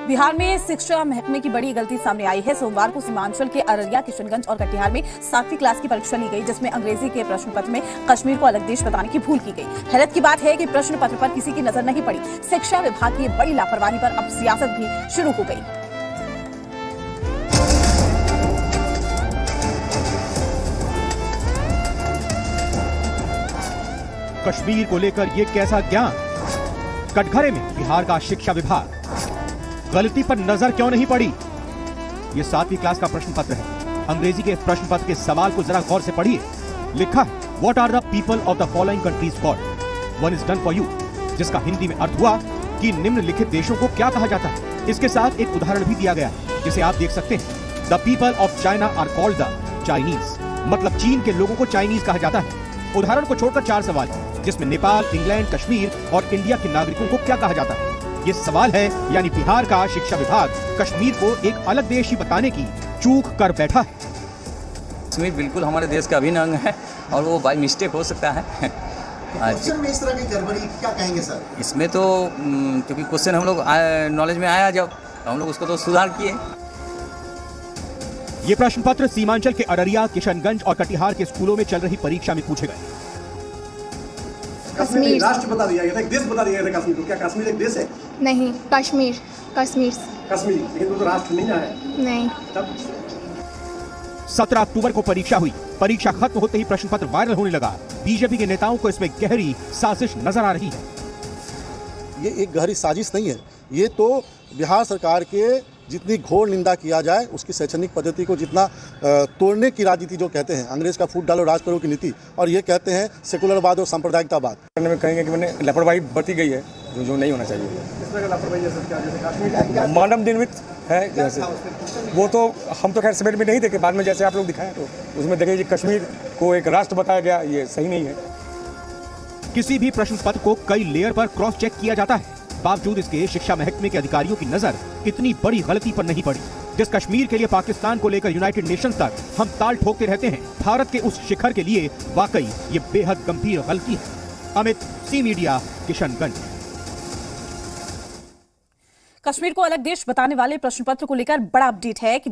बिहार में शिक्षा महकमे की बड़ी गलती सामने आई है। सोमवार को सीमांचल के अररिया, किशनगंज और कटिहार में 7वीं क्लास की परीक्षा ली गई, जिसमें अंग्रेजी के प्रश्न पत्र में कश्मीर को अलग देश बताने की भूल की गई। हैरत की बात है कि प्रश्न पत्र पर किसी की नजर नहीं पड़ी। शिक्षा विभाग की बड़ी लापरवाही पर अब सियासत भी शुरू हो गई। कश्मीर को लेकर ये कैसा ज्ञान? कटघरे में बिहार का शिक्षा विभाग, गलती पर नजर क्यों नहीं पड़ी? ये 7वीं क्लास का प्रश्न पत्र है। अंग्रेजी के प्रश्न पत्र के सवाल को जरा गौर से पढ़िए। लिखा है, what are the people of the following countries called? One is done for you, जिसका हिंदी में अर्थ हुआ कि निम्नलिखित देशों को क्या कहा जाता है। इसके साथ एक उदाहरण भी दिया गया है, जिसे आप देख सकते हैं। The people of China are called the Chinese, मतलब चीन के लोगों को चाइनीज कहा जाता है। उदाहरण को छोड़कर 4 सवाल है, जिसमें नेपाल, इंग्लैंड, कश्मीर और इंडिया के नागरिकों को क्या कहा जाता है। ये सवाल है, यानी बिहार का शिक्षा विभाग कश्मीर को एक अलग देश ही बताने की चूक कर बैठा है। कश्मीर बिल्कुल हमारे देश का अभिन्न अंग है और वो बाय मिस्टेक हो सकता है। क्वेश्चन में इस तरह की गड़बड़ी क्या कहेंगे सर? इसमें तो क्योंकि क्वेश्चन हम लोग नॉलेज में आया जब तो हम लोग उसको तो सुधार किए। ये प्रश्न पत्र सीमांचल के अररिया, किशनगंज और कटिहार के स्कूलों में चल रही परीक्षा में पूछे गए। कश्मीर राष्ट्र बता दिया गया था, एक देश बता दिया गया था कश्मीर को। क्या कश्मीर एक देश है? नहीं, कश्मीर कश्मीर कश्मीर, लेकिन वो तो राष्ट्र नहीं है। नहीं। तब 17 अक्टूबर को परीक्षा हुई। परीक्षा खत्म होते ही प्रश्न पत्र वायरल होने लगा। बीजेपी के नेताओं को इसमें गहरी साजिश नजर आ रही है। ये एक गहरी साजिश नहीं है, ये तो बिहार सरकार के जितनी घोर निंदा किया जाए, उसकी शैक्षणिक पद्धति को जितना तोड़ने की राजनीति जो कहते हैं, अंग्रेज का फूट डालो राज करो की नीति, और ये कहते हैं सेकुलरवाद और सांप्रदायिकतावाद। करने में कहेंगे कि मैंने लापरवाही बरती गई है, जो नहीं होना चाहिए। इस तरह का लापरवाही जैसे कश्मीर मानव निर्मित है जैसे, वो तो हम तो खैर समेट में नहीं देखे, बाद में जैसे आप लोग दिखाए तो उसमें देखिए कश्मीर को एक राष्ट्र बताया गया, ये सही नहीं है। किसी भी प्रश्न पत्र को कई लेयर पर क्रॉस चेक किया जाता है, बावजूद इसके शिक्षा महकमे के अधिकारियों की नजर इतनी बड़ी गलती पर नहीं पड़ी। जिस कश्मीर के लिए पाकिस्तान को लेकर यूनाइटेड नेशंस तक हम ताल ठोकते रहते हैं, भारत के उस शिखर के लिए वाकई ये बेहद गंभीर गलती है। Amit, C media, Kishanganj. कश्मीर को अलग देश बताने वाले प्रश्न पत्र को लेकर बड़ा अपडेट है कि